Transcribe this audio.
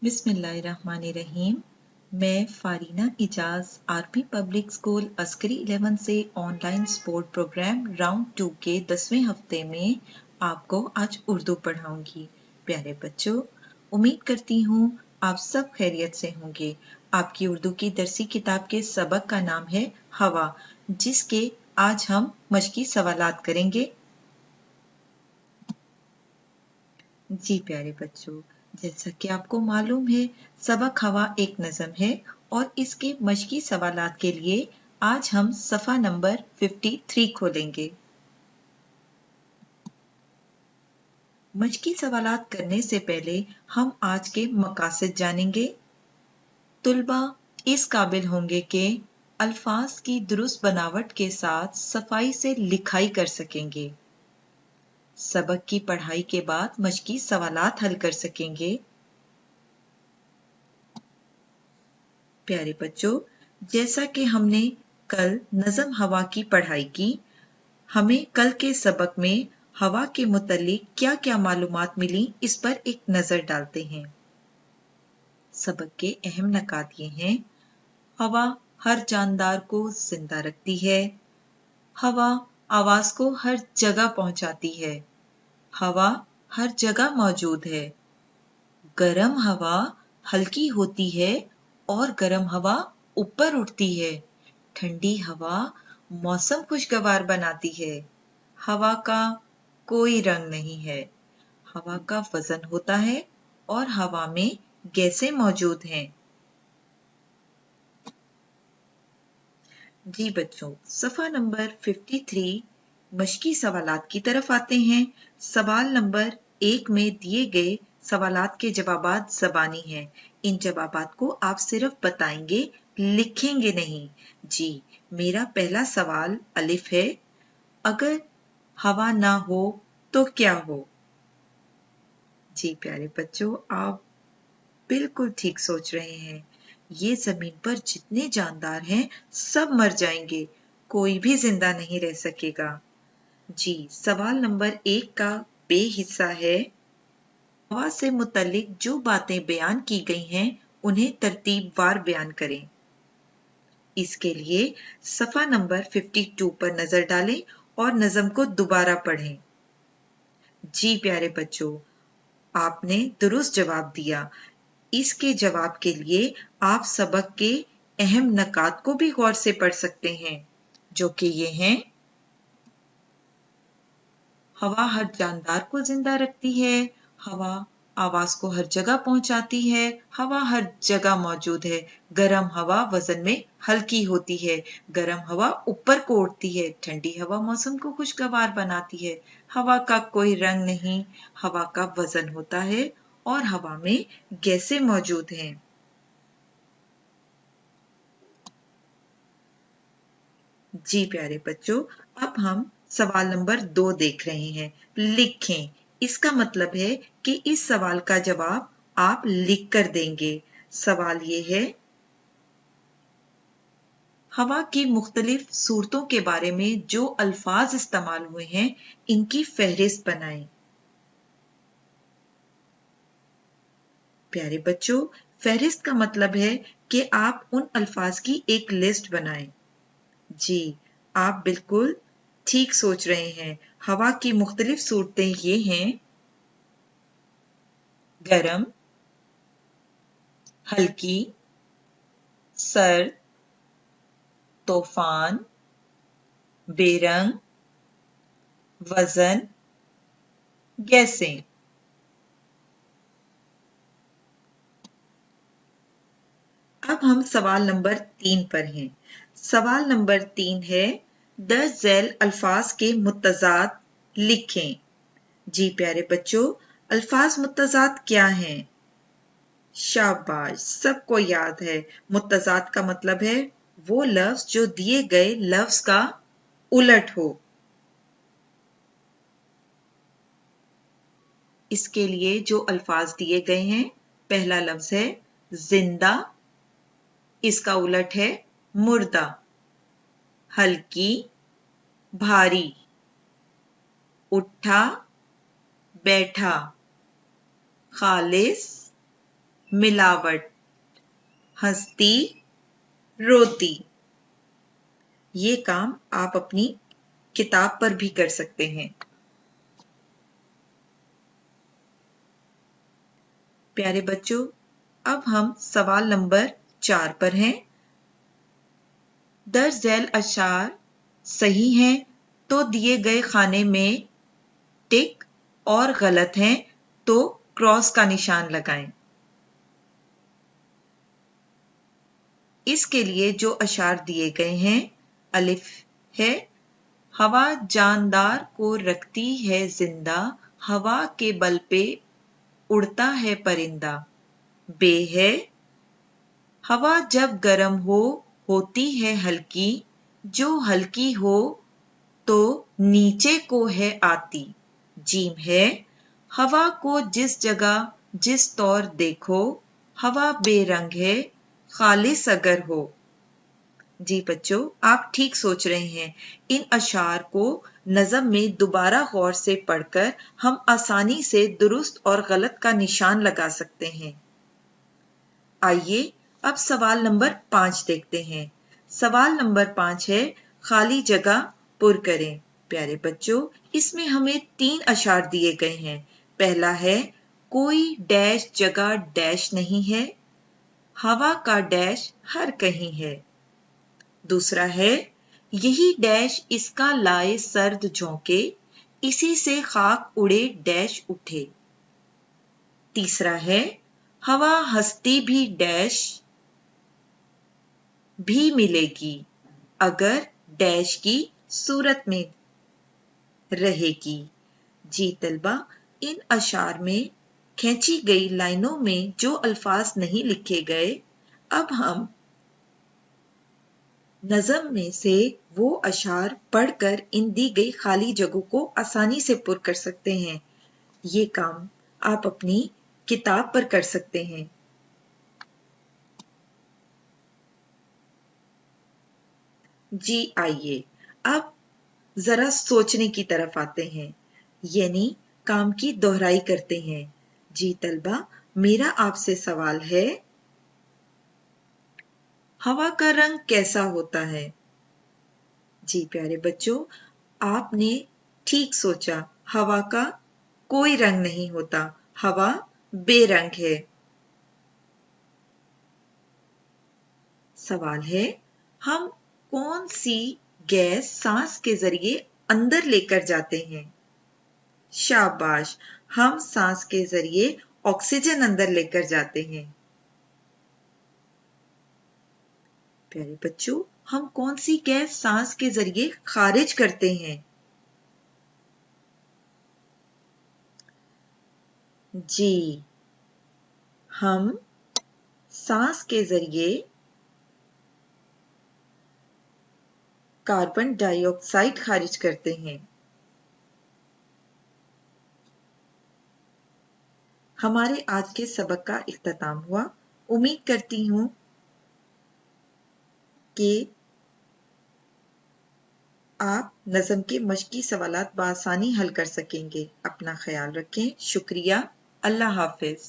बिस्मिल्लाहिर्रहमानिर्रहीम। मैं Farina Ijaz RP public school Askari 11 से ऑनलाइन स्पोर्ट प्रोग्राम राउंड 2 के 10वें हफ्ते में आपको आज उर्दू पढ़ाऊंगी। प्यारे बच्चों, उम्मीद करती हूँ आप सब खैरियत से होंगे। आपकी उर्दू की दरसी किताब के सबक का नाम है हवा, जिसके आज हम मशकी सवालात करेंगे। जी प्यारे बच्चों, जैसा कि आपको मालूम है, सबक हवा एक नज़म है और इसके मशकी सवालात के लिए आज हम सफ़ा नंबर 53 खोलेंगे। मशकी सवालात करने से पहले हम आज के मकासद जानेंगे। तुलबा इस काबिल होंगे कि अल्फाज की दुरुस्त बनावट के साथ सफाई से लिखाई कर सकेंगे। सबक की पढ़ाई के बाद मशकी सवालात हल कर सकेंगे। प्यारे बच्चों, जैसा कि हमने कल नज़म हवा की पढ़ाई की, हमें कल के सबक में हवा के मुतल्लिक क्या-क्या मालूमात मिली, इस पर एक नज़र डालते हैं। सबक के अहम नकात ये हैं। हवा हर जानदार को जिंदा रखती है। हवा आवाज को हर जगह पहुंचाती है। हवा हर जगह मौजूद है। गर्म हवा हल्की होती है और गर्म हवा ऊपर उठती है। ठंडी हवा मौसम खुशगवार बनाती है। हवा का कोई रंग नहीं है। हवा का वजन होता है और हवा में गैसें मौजूद हैं। जी बच्चों, सफ़ा नंबर 53 मशकी सवालात की तरफ आते हैं। सवाल नंबर 1 में दिए गए सवालात के जवाबात ज़बानी हैं। इन जवाबात को आप सिर्फ बताएंगे, लिखेंगे नहीं। जी, मेरा पहला सवाल अलिफ है। अगर हवा ना हो तो क्या हो? जी प्यारे बच्चों, आप बिल्कुल ठीक सोच रहे हैं। ये जमीन पर जितने जानदार हैं, सब मर जाएंगे। कोई भी जिंदा नहीं रह सकेगा। जी, सवाल नंबर 1 का बे हिस्सा है। हवा से मुतल्लिक जो बातें बयान की गई हैं, उन्हें तरतीबवार बयान करें। इसके लिए सफ़ा नंबर 52 पर नजर डालें और नज़म को दोबारा पढ़ें। जी प्यारे बच्चों, आपने दुरुस्त जवाब दिया। इसके जवाब के लिए आप सबक के अहम नकात को भी गौर से पढ़ सकते हैं, जो कि ये हैं। हवा हर जानदार को जिंदा रखती है। हवा आवाज को हर जगह पहुंचाती है। हवा हर जगह मौजूद है। गर्म हवा वजन में हल्की होती है। गर्म हवा ऊपर को उठती है। ठंडी हवा मौसम को खुशगवार बनाती है। हवा का कोई रंग नहीं। हवा का वजन होता है और हवा में गैसें मौजूद हैं। जी प्यारे बच्चों, अब हम सवाल नंबर 2 देख रहे हैं। लिखें। इसका मतलब है कि इस सवाल का जवाब आप लिख कर देंगे। सवाल ये है, हवा की मुख्तलिफ सूरतों के बारे में जो अल्फाज इस्तेमाल हुए हैं, इनकी फहरिस्त बनाएं। प्यारे बच्चों, फहरिस्त का मतलब है कि आप उन अल्फाज की एक लिस्ट बनाएं। जी, आप बिल्कुल ठीक सोच रहे हैं। हवा की मुख्तलिफ सूरतें ये हैं। गरम, हल्की, सर्द, तूफान, बेरंग, वजन, गैसें। अब हम सवाल नंबर 3 पर हैं। सवाल नंबर 3 है, दर्ज झैल अल्फाज के मुत्तज़ाद लिखें। जी प्यारे बच्चों, अल्फाज मुत्तज़ाद क्या हैं? शाबाश, सबको याद है। मुत्तज़ाद का मतलब है वो लफ्ज जो दिए गए लफ्ज का उलट हो। इसके लिए जो अल्फाज दिए गए हैं, पहला लफ्ज है जिंदा, इसका उलट है मुर्दा। हल्की, भारी, उठा, बैठा, खालिस, मिलावट, हंसती, रोती। ये काम आप अपनी किताब पर भी कर सकते हैं। प्यारे बच्चों, अब हम सवाल नंबर 4 पर हैं। दर्ज झैल अशार सही हैं तो दिए गए खाने में टिक और गलत हैं तो क्रॉस का निशान लगाएं। इसके लिए जो अशार दिए गए हैं, अलिफ है, हवा जानदार को रखती है जिंदा, हवा के बल पे उड़ता है परिंदा। बे है, हवा जब गर्म हो होती है हल्की, जो हल्की हो तो नीचे को है आती। जीम है, हवा को जिस जगह जिस तौर देखो, हवा बेरंग है खालिस अगर हो। जी बच्चों, आप ठीक सोच रहे हैं। इन अशार को नज़म में दोबारा गौर से पढ़कर हम आसानी से दुरुस्त और गलत का निशान लगा सकते हैं। आइए अब सवाल नंबर 5 देखते हैं। सवाल नंबर 5 है, खाली जगह पुर करें। प्यारे बच्चों, इसमें हमें 3 अशार दिए गए हैं। पहला है, कोई डैश जगह डैश नहीं है, हवा का डैश हर कहीं है। दूसरा है, यही डैश इसका लाए सर्द झोंके, इसी से खाक उड़े डैश उठे। तीसरा है, हवा हंसती भी डैश भी मिलेगी अगर डैश की सूरत में रहेगी। जी तलबा, इन अशार में खींची गई लाइनों में जो अल्फाज नहीं लिखे गए, अब हम नज़म में से वो अशार पढ़कर इन दी गई खाली जगहों को आसानी से पुर कर सकते हैं। ये काम आप अपनी किताब पर कर सकते हैं। जी आइए अब जरा सोचने की तरफ आते हैं, यानी काम की दोहराई करते हैं। जी तलबा, मेरा आपसे सवाल है, हवा का रंग कैसा होता है? जी प्यारे बच्चों, आपने ठीक सोचा, हवा का कोई रंग नहीं होता, हवा बेरंग है। सवाल है, हम कौन सी गैस सांस के जरिए अंदर लेकर जाते हैं? शाबाश, हम सांस के जरिए ऑक्सीजन अंदर लेकर जाते हैं। प्यारे बच्चों, हम कौन सी गैस सांस के जरिए खारिज करते हैं? जी, हम सांस के जरिए कार्बन डाइऑक्साइड खारिज करते हैं। हमारे आज के सबक का इख्तिताम हुआ। उम्मीद करती हूँ कि आप नज़म के मश्की सवालात बआसानी हल कर सकेंगे। अपना ख्याल रखें। शुक्रिया। अल्लाह हाफिज।